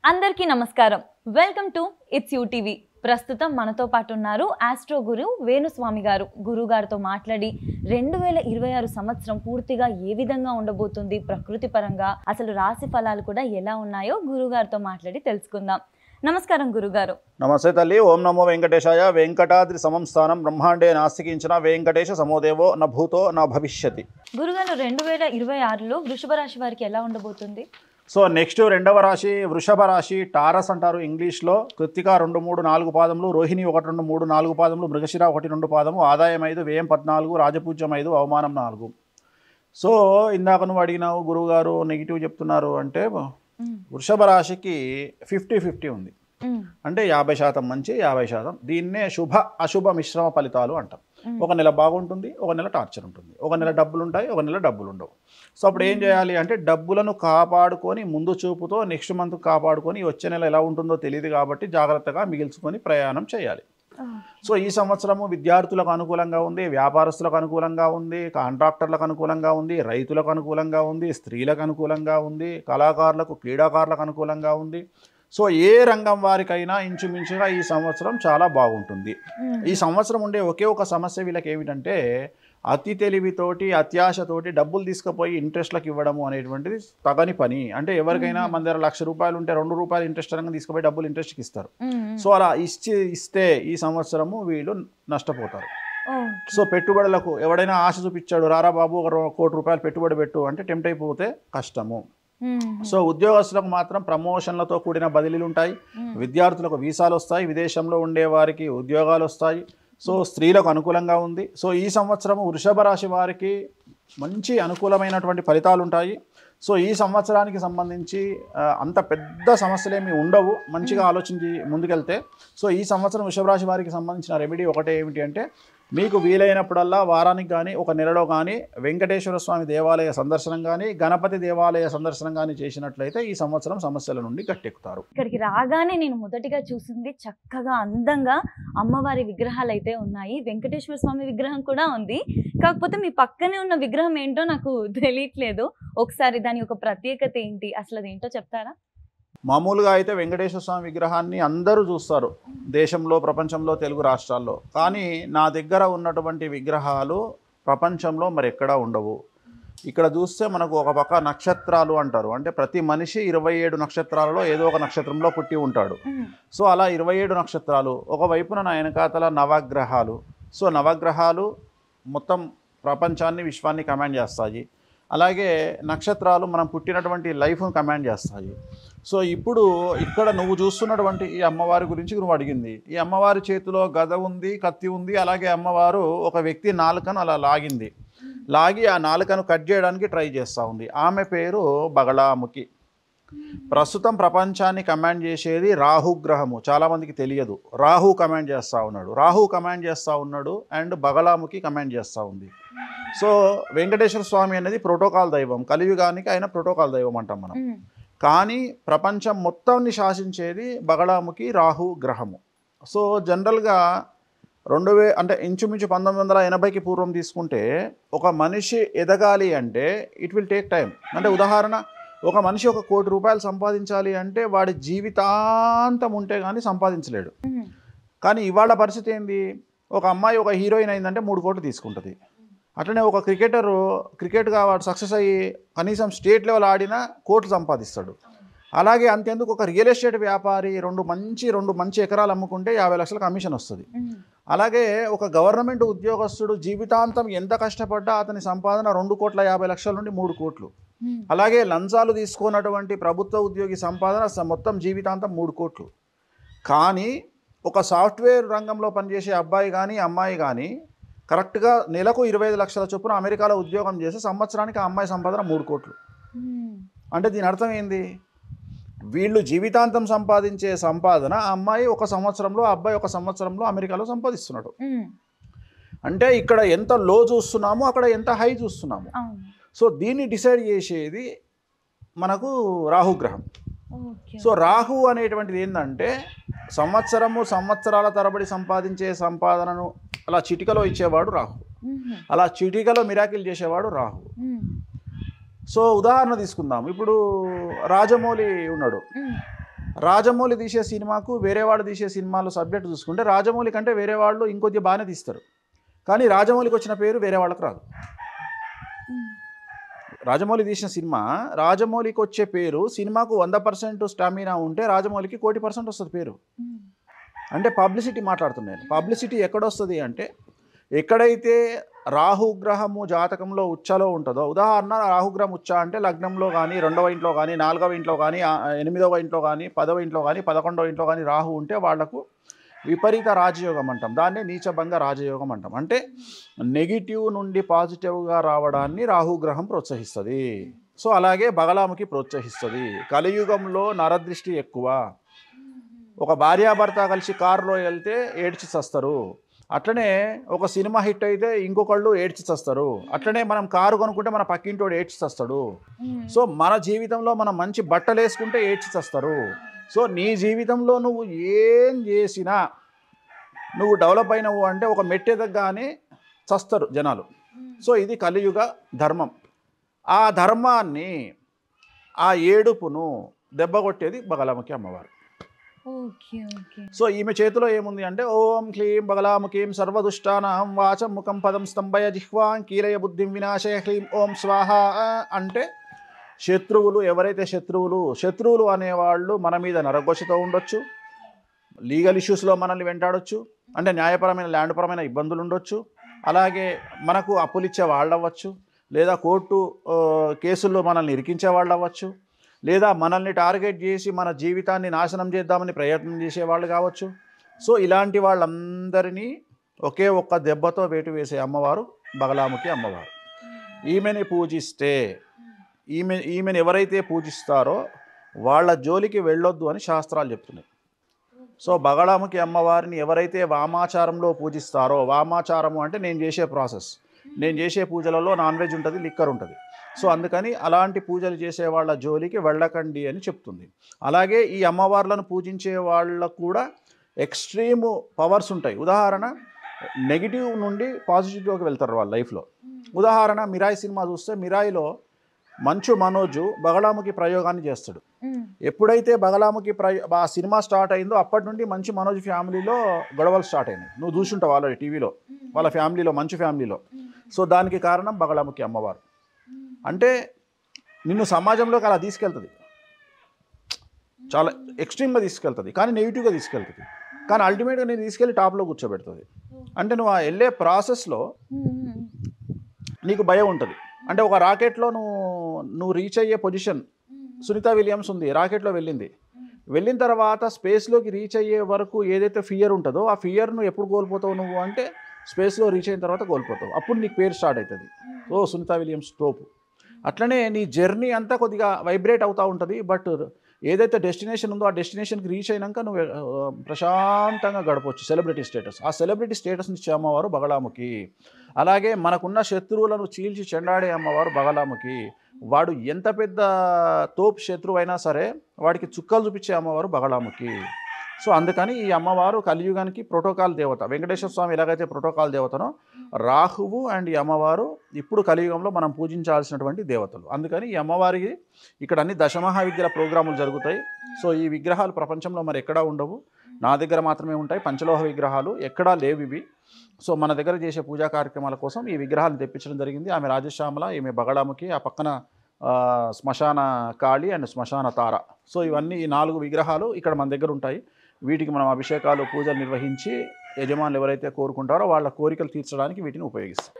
అందరికీ నమస్కారం. Welcome to it's you TV. ప్రస్తుతం మనతో పాటు ఉన్నారు ఆస్ట్రో గురు వేణుస్వామి గారు. గురుగారితో మాట్లాడి 2026 సంవత్సరం పూర్తిగా ఏ విధంగా ఉండబోతుంది, ప్రకృతి పరంగా అసలు రాశి ఫలాలు కూడా ఎలా ఉన్నాయో గురుగారితో మాట్లాడి తెలుసుకుందాం. నమస్కారం గురుగారు. నమస్తే తల్లి. ఓం నమో వెంకటేశాయ. వెంకటాద్రి సమం స్థానం బ్రహ్మాండే నాస్తికించిన వెంకటేశ సమోదేవో న భూతో నా భవిష్యతి. గురుగారు 2026లో వృషభ రాశి వారికి ఎలా ఉండబోతుంది? సో నెక్స్ట్ రెండవ రాశి వృషభ రాశి. టారస్ అంటారు ఇంగ్లీష్లో. కృత్తిక 2, 3, 4 పాదములు, రోహిణి 1, 2, 3, 4 పాదములు, మృగశిర 1, 2 పాదము, ఆదాయం 5, వ్యయం 14, రాజపూజ్యం 5, అవమానం 4. సో ఇందాక నువ్వు అడిగినావు గురువుగారు నెగిటివ్ చెప్తున్నారు అంటే, వృషభ రాశికి 50-50 ఉంది. అంటే 50% మంచి, 50%. దీన్నే శుభ అశుభ మిశ్రమ ఫలితాలు అంటాం. ఒక నెల బాగుంటుంది, ఒక నెల టార్చర్ ఉంటుంది, ఒక నెల డబ్బులు ఉంటాయి, ఒక నెల డబ్బులు ఉండవు. సో అప్పుడు ఏం చేయాలి అంటే, డబ్బులను కాపాడుకొని ముందు చూపుతో నెక్స్ట్ మంత్ కాపాడుకొని వచ్చే నెల ఎలా ఉంటుందో తెలియదు కాబట్టి జాగ్రత్తగా మిగిల్చుకొని ప్రయాణం చేయాలి. సో ఈ సంవత్సరము విద్యార్థులకు అనుకూలంగా ఉంది, వ్యాపారస్తులకు అనుకూలంగా ఉంది, కాంట్రాక్టర్లకు అనుకూలంగా ఉంది, రైతులకు అనుకూలంగా ఉంది, స్త్రీలకు అనుకూలంగా ఉంది, కళాకారులకు క్రీడాకారులకు అనుకూలంగా ఉంది. సో ఏ రంగం వారికైనా ఇంచుమించుగా ఈ సంవత్సరం చాలా బాగుంటుంది. ఈ సంవత్సరం ఉండే ఒకే ఒక సమస్య వీళ్ళకి ఏమిటంటే, అతి తెలివితోటి అత్యాశతోటి డబ్బులు తీసుకుపోయి ఇంట్రెస్ట్లకు ఇవ్వడము అనేటువంటిది తగని పని. అంటే ఎవరికైనా మన దగ్గర ₹1,00,000 ఉంటే ₹2 ఇంట్రెస్ట్ అనగా తీసుకుపోయి డబ్బులు ఇంట్రెస్ట్కి ఇస్తారు. సో అలా ఇస్తే ఈ సంవత్సరము వీళ్ళు నష్టపోతారు. సో పెట్టుబడులకు ఎవడైనా ఆశ చూపించాడు, రారా బాబు ₹1,00,00,000 పెట్టుబడి పెట్టు అంటే టెంప్ట్ అయిపోతే కష్టము. సో ఉద్యోగస్తులకు మాత్రం ప్రమోషన్లతో కూడిన బదిలీలు ఉంటాయి, విద్యార్థులకు వీసాలు వస్తాయి, విదేశంలో ఉండే వారికి ఉద్యోగాలు వస్తాయి. సో స్త్రీలకు అనుకూలంగా ఉంది. సో ఈ సంవత్సరము వృషభ రాశి వారికి మంచి అనుకూలమైనటువంటి ఫలితాలు ఉంటాయి. సో ఈ సంవత్సరానికి సంబంధించి అంత పెద్ద సమస్యలేమి ఉండవు, మంచిగా ఆలోచించి ముందుకెళ్తే. సో ఈ సంవత్సరం వృషభ రాశి వారికి సంబంధించిన రెమెడీ ఒకటే ఏమిటి అంటే, మీకు వీలైనప్పుడల్లా వారానికి కానీ ఒక నెలలో కానీ వెంకటేశ్వర స్వామి దేవాలయ సందర్శనం కానీ గణపతి దేవాలయ సందర్శనం కానీ చేసినట్లయితే ఈ సంవత్సరం సమస్యల నుండి గట్టెక్కుతారు. ఇక్కడికి రాగానే నేను మొదటిగా చూసింది చక్కగా అందంగా అమ్మవారి విగ్రహాలు అయితే ఉన్నాయి. వెంకటేశ్వర స్వామి విగ్రహం కూడా ఉంది. కాకపోతే మీ పక్కనే ఉన్న విగ్రహం ఏంటో నాకు తెలియట్లేదు. ఒకసారి దాని యొక్క ప్రత్యేకత ఏంటి, అసలు అదేంటో చెప్తారా? మామూలుగా అయితే వెంకటేశ్వర స్వామి విగ్రహాన్ని అందరూ చూస్తారు దేశంలో, ప్రపంచంలో, తెలుగు రాష్ట్రాల్లో. కానీ నా దగ్గర ఉన్నటువంటి విగ్రహాలు ప్రపంచంలో మరి ఎక్కడా ఉండవు. ఇక్కడ చూస్తే మనకు ఒక పక్క నక్షత్రాలు అంటారు, అంటే ప్రతి మనిషి 27 నక్షత్రాలలో ఏదో ఒక నక్షత్రంలో పుట్టి ఉంటాడు. సో అలా 27 నక్షత్రాలు, ఒకవైపున నా వెనకాతల నవగ్రహాలు. సో నవగ్రహాలు మొత్తం ప్రపంచాన్ని, విశ్వాన్ని కమాండ్ చేస్తాయి. అలాగే నక్షత్రాలు మనం పుట్టినటువంటి లైఫ్ను కమాండ్ చేస్తాయి. సో ఇప్పుడు ఇక్కడ నువ్వు చూస్తున్నటువంటి ఈ అమ్మవారి గురించి నువ్వు అడిగింది. ఈ అమ్మవారి చేతిలో గద ఉంది, కత్తి ఉంది. అలాగే అమ్మవారు ఒక వ్యక్తి నాలుకను అలా లాగి ఆ నాలుకను కట్ చేయడానికి ట్రై చేస్తూ ఉంది. ఆమె పేరు బగళాముఖి. ప్రస్తుతం ప్రపంచాన్ని కమాండ్ చేసేది రాహుగ్రహము. చాలామందికి తెలియదు. రాహు కమాండ్ చేస్తూ ఉన్నాడు అండ్ బగళాముఖి కమాండ్ చేస్తూ ఉంది. సో వెంకటేశ్వర స్వామి అనేది ప్రోటోకాల్ దైవం, కలియుగానికి ఆయన ప్రోటోకాల్ దైవం అంటాం మనం. కానీ ప్రపంచం మొత్తాన్ని శాసించేది బగళాముఖి రాహు గ్రహము. సో జనరల్గా అంటే ఇంచుమించు 1980కి పూర్వం తీసుకుంటే ఒక మనిషి ఎదగాలి అంటే ఇట్ విల్ టేక్ టైం. అంటే ఉదాహరణ, ఒక మనిషి ₹1,00,00,000 సంపాదించాలి అంటే వాడి జీవితాంతం ఉంటే కానీ సంపాదించలేడు. కానీ ఇవాళ పరిస్థితి ఏంది, ఒక అమ్మాయి ఒక హీరోయిన్ అయిందంటే 3 కోట్లు తీసుకుంటుంది. అట్లనే ఒక క్రికెట్గా వాడు సక్సెస్ అయ్యి కనీసం స్టేట్ లెవెల్ ఆడినా కోట్లు సంపాదిస్తాడు. అలాగే అంతెందుకు, ఒక రియల్ ఎస్టేట్ వ్యాపారి 2 మంచి ఎకరాలు అమ్ముకుంటే 50 లక్షల కమిషన్ వస్తుంది. అలాగే ఒక గవర్నమెంట్ ఉద్యోగస్తుడు జీవితాంతం ఎంత కష్టపడ్డా అతని సంపాదన 2,50,00,000 నుండి 3 కోట్లు. అలాగే లంచాలు తీసుకున్నటువంటి ప్రభుత్వ ఉద్యోగి సంపాదన మొత్తం జీవితాంతం 3 కోట్లు. కానీ ఒక సాఫ్ట్వేర్ రంగంలో పనిచేసే అబ్బాయి కానీ అమ్మాయి కానీ కరెక్ట్గా నెలకు 25 లక్షల చొప్పున అమెరికాలో ఉద్యోగం చేసి సంవత్సరానికి ఆ అమ్మాయి సంపాదన 3 కోట్లు. అంటే దీని అర్థం ఏంది, వీళ్ళు జీవితాంతం సంపాదించే సంపాదన ఆ అమ్మాయి ఒక సంవత్సరంలో, ఆ అబ్బాయి ఒక సంవత్సరంలో అమెరికాలో సంపాదిస్తున్నాడు. అంటే ఇక్కడ ఎంత లో చూస్తున్నామో అక్కడ ఎంత హై చూస్తున్నాము. సో దీన్ని డిసైడ్ చేసేది మనకు రాహుగ్రహం. సో రాహు అనేటువంటిది ఏంటంటే, సంవత్సరాల తరబడి సంపాదించే సంపాదనను అలా చిటికలో ఇచ్చేవాడు రాహు. అలా చిటికలో మిరాకిల్ చేసేవాడు రాహు. సో ఉదాహరణ తీసుకుందాం. ఇప్పుడు రాజమౌళి ఉన్నాడు. రాజమౌళి తీసే సినిమాకు వేరే వాళ్ళు తీసే సినిమాలు సబ్జెక్ట్ చూసుకుంటే రాజమౌళి కంటే వేరే వాళ్ళు ఇంకొద్ది బాగానే తీస్తారు, కానీ రాజమౌళికి వచ్చిన పేరు వేరే వాళ్ళకి రాదు. రాజమౌళి తీసిన సినిమా రాజమౌళికి వచ్చే పేరు సినిమాకు 100% స్టామినా ఉంటే రాజమౌళికి 1,00,00,000% వస్తుంది పేరు. అంటే పబ్లిసిటీ మాట్లాడుతున్నాను. పబ్లిసిటీ ఎక్కడొస్తుంది అంటే ఎక్కడైతే రాహుగ్రహము జాతకంలో ఉచ్చలో ఉంటుందో, ఉదాహరణ రాహుగ్రహం ఉచ్చ అంటే లగ్నంలో కానీ 2వ ఇంట్లో కానీ 4వ ఇంట్లో కానీ 8వ ఇంట్లో కానీ 10వ ఇంట్లో కానీ 11వ ఇంట్లో కానీ రాహు ఉంటే వాళ్లకు విపరీత రాజయోగం అంటాం. దాన్ని నీచభంగ రాజయోగం అంటాం. అంటే నెగిటివ్ నుండి పాజిటివ్గా రావడాన్ని రాహుగ్రహం ప్రోత్సహిస్తుంది. సో అలాగే బగలాముఖి ప్రోత్సహిస్తుంది. కలియుగంలో నరదృష్టి ఎక్కువ. ఒక భార్యాభర్త కలిసి కారులో వెళ్తే ఏడ్చి చస్తారు, అట్లనే ఒక సినిమా హిట్ అయితే ఇంకొకళ్ళు ఏడ్చి చస్తారు, అట్లనే మనం కారు కొనుక్కుంటే మన పక్కింటోడు ఏడ్చి చస్తాడు. సో మన జీవితంలో మనం మంచి బట్టలు వేసుకుంటే ఏడ్చి చస్తారు. సో నీ జీవితంలో నువ్వు ఏం చేసినా నువ్వు డెవలప్ అయినవు అంటే ఒక మెట్టెదగానే చస్తారు జనాలు. సో ఇది కలియుగ ధర్మం. ఆ ధర్మాన్ని, ఆ ఏడుపును దెబ్బకొట్టేది బగలాముఖి అమ్మవారు. సో ఈమె చేతిలో ఏముంది అంటే ఓం క్లీం బగలాముఖీం సర్వదుష్టానాం వాచం ముఖం పదం స్తంభయ జిహ్వాం కీలయ బుద్ధిం వినాశయ క్లీం ఓం స్వాహ అంటే శత్రువులు, ఎవరైతే శత్రువులు అనేవాళ్ళు మన మీద నరఘోషతో ఉండొచ్చు, లీగల్ ఇష్యూస్లో మనల్ని వెంటాడొచ్చు, అంటే న్యాయపరమైన ల్యాండ్ పరమైన ఇబ్బందులు ఉండొచ్చు, అలాగే మనకు అప్పులిచ్చే వాళ్ళు అవ్వచ్చు, లేదా కోర్టు కేసుల్లో మనల్ని ఇరికించే వాళ్ళు అవ్వచ్చు, లేదా మనల్ని టార్గెట్ చేసి మన జీవితాన్ని నాశనం చేద్దామని ప్రయత్నం చేసేవాళ్ళు కావచ్చు. సో ఇలాంటి వాళ్ళందరినీ ఒకే ఒక్క దెబ్బతో వేటు వేసే అమ్మవారు బగలాముఖి అమ్మవారు. ఈమెని పూజిస్తే, ఈమెను ఎవరైతే పూజిస్తారో వాళ్ళ జోలికి వెళ్ళొద్దు అని శాస్త్రాలు చెప్తున్నాయి. సో బగలాముఖి అమ్మవారిని ఎవరైతే వామాచారంలో పూజిస్తారో, వామాచారము అంటే నేను చేసే ప్రాసెస్, నేను చేసే పూజలలో నాన్ వెజ్ ఉంటుంది, లిక్కర్ ఉంటుంది. సో అందుకని అలాంటి పూజలు చేసే వాళ్ళ జోలికి వెళ్ళకండి అని చెప్తుంది. అలాగే ఈ అమ్మవార్లను పూజించే వాళ్ళకు కూడా ఎక్స్ట్రీమ్ పవర్స్ ఉంటాయి. ఉదాహరణ నెగిటివ్ నుండి పాజిటివ్లోకి వెళ్తారు వాళ్ళ లైఫ్లో. ఉదాహరణ మిరాయి సినిమా చూస్తే మిరాయిలో మంచు మనోజు బగలాముఖి ప్రయోగాన్ని చేస్తాడు. ఎప్పుడైతే బగలాముఖి ఆ సినిమా స్టార్ట్ అయిందో అప్పటి నుండి మంచు మనోజ్ ఫ్యామిలీలో గొడవలు స్టార్ట్ అయినాయి. నువ్వు చూసుంటావు ఆల్రెడీ టీవీలో, వాళ్ళ ఫ్యామిలీలో, మంచు ఫ్యామిలీలో. సో దానికి కారణం బగలాముఖి అమ్మవారు. అంటే నిన్ను సమాజంలోకి అలా తీసుకెళ్తుంది, చాలా ఎక్స్ట్రీమ్గా తీసుకెళ్తుంది, కానీ నెగిటివ్గా తీసుకెళ్తుంది, కానీ అల్టిమేట్గా నేను తీసుకెళ్ళి టాప్లో కూర్చోబెడుతుంది. అంటే నువ్వు ఆ వెళ్ళే ప్రాసెస్లో నీకు భయం ఉంటుంది. అంటే ఒక రాకెట్లో నువ్వు రీచ్ అయ్యే పొజిషన్, సునీత విలియమ్స్ ఉంది, రాకెట్లో వెళ్ళిన తర్వాత స్పేస్లోకి రీచ్ అయ్యే వరకు ఏదైతే ఫియర్ ఉంటుందో ఆ ఫియర్ను ఎప్పుడు కోల్పోతావు నువ్వు అంటే స్పేస్లో రీచ్ అయిన తర్వాత కోల్పోతావు. అప్పుడు నీకు పేరు స్టార్ట్ అవుతుంది, ఓ సునీత విలియమ్స్ తోపు. అట్లనే నీ జర్నీ అంతా కొద్దిగా వైబ్రేట్ అవుతూ ఉంటుంది. బట్ ఏదైతే డెస్టినేషన్ ఉందో ఆ డెస్టినేషన్కి రీచ్ అయినాక నువ్వు ప్రశాంతంగా గడపవచ్చు. సెలబ్రిటీ స్టేటస్, ఆ సెలబ్రిటీ స్టేటస్ని ఇచ్చే అమ్మవారు బగలాముఖి. అలాగే మనకున్న శత్రువులను చీల్చి చెండాడే అమ్మవారు బగలాముఖి. వాడు ఎంత పెద్ద తోపు శత్రువు అయినా సరే వాడికి చుక్కలు చూపించే అమ్మవారు బగలాముఖి. సో అందుకని ఈ అమ్మవారు కలియుగానికి ప్రోటోకాల్ దేవత. వెంకటేశ్వర స్వామి ఎలాగైతే ప్రోటోకాల్ దేవతనో రాహువు అండ్ ఈ అమ్మవారు ఇప్పుడు కలియుగంలో మనం పూజించాల్సినటువంటి దేవతలు. అందుకని ఈ అమ్మవారికి ఇక్కడ అన్ని దశమహావిద్యల ప్రోగ్రాములు జరుగుతాయి. సో ఈ విగ్రహాలు ప్రపంచంలో మరి ఎక్కడా ఉండవు, నా దగ్గర మాత్రమే ఉంటాయి. పంచలోహ విగ్రహాలు ఎక్కడా లేవు ఇవి. సో మన దగ్గర చేసే పూజా కార్యక్రమాల కోసం ఈ విగ్రహాలను తెప్పించడం జరిగింది. ఆమె రాజశ్యామల, ఈమె బగలాముఖి, ఆ పక్కన శ్మశాన కాళి అండ్ శ్మశాన తార. సో ఇవన్నీ ఈ 4 విగ్రహాలు ఇక్కడ మన దగ్గర ఉంటాయి. వీటికి మనం అభిషేకాలు, పూజలు నిర్వహించి యజమానులు ఎవరైతే కోరుకుంటారో వాళ్ళ కోరికలు తీర్చడానికి వీటిని ఉపయోగిస్తాం.